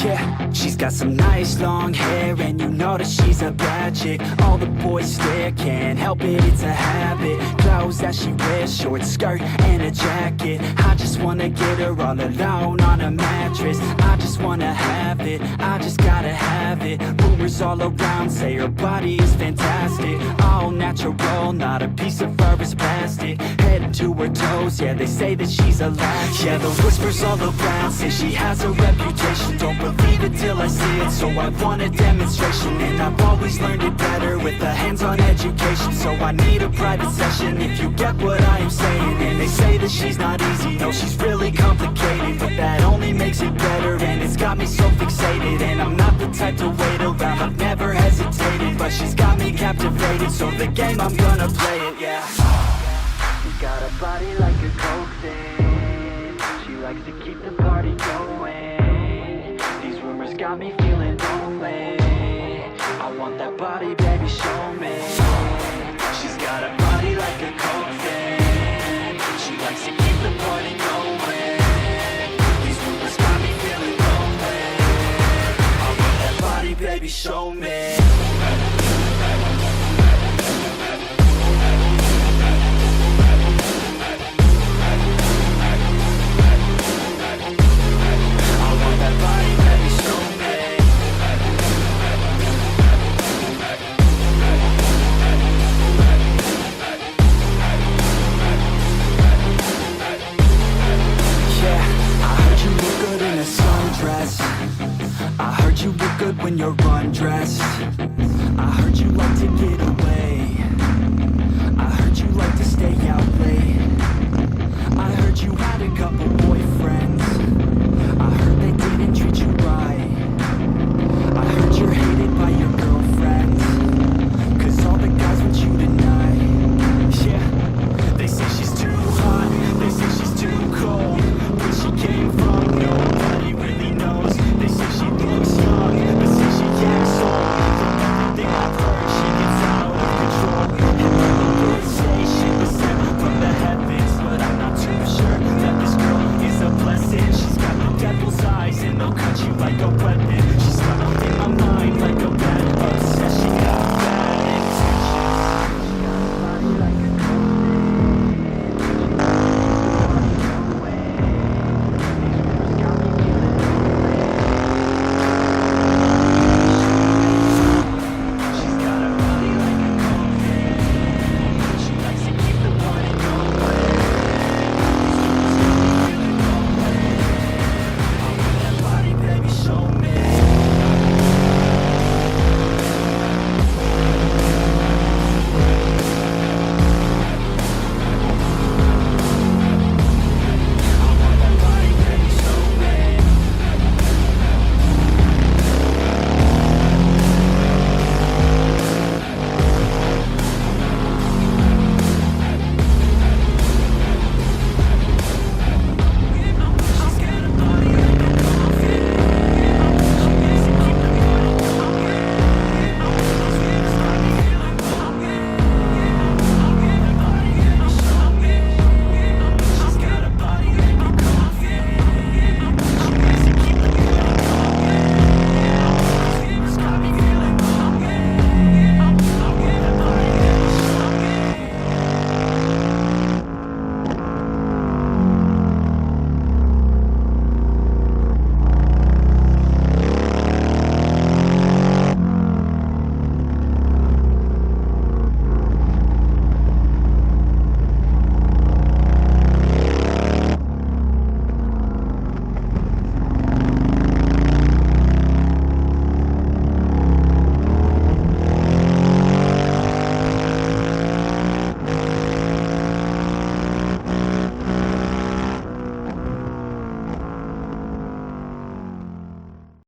Yeah, she's got some nice long hair, and you know that she's a bad chick. All the boys stare, can't help it, it's a habit. Clothes that she wears, short skirt and a jacket. I just wanna get her all alone on a mattress. I just wanna have it, I just gotta have it. Rumors all around say her body is fantastic. All natural, not a piece of fur is plastic. Head to her toes, yeah, they say that she's a latch. Yeah, the whispers all around say she has a reputation. Don't believe it till I see it, so I want a demonstration. And I've always learned it better with a hands-on education. So I need a private session if you get what I am saying. And they say that she's not easy, no, she's really complicated. But that only makes it better, and it's got me so fixated. And I'm not the type to wait around, I've never hesitated. But she's got me captivated, so the game, I'm gonna play it, yeah. She's got a body like a coke thing. She likes to keep the party going. These rumors got me feeling lonely. I want that body, baby, show me. She's got a body like a coke thing. She likes to keep the party going. These rumors got me feeling lonely. I want that body, baby, show me. I heard you look good when you're undressed.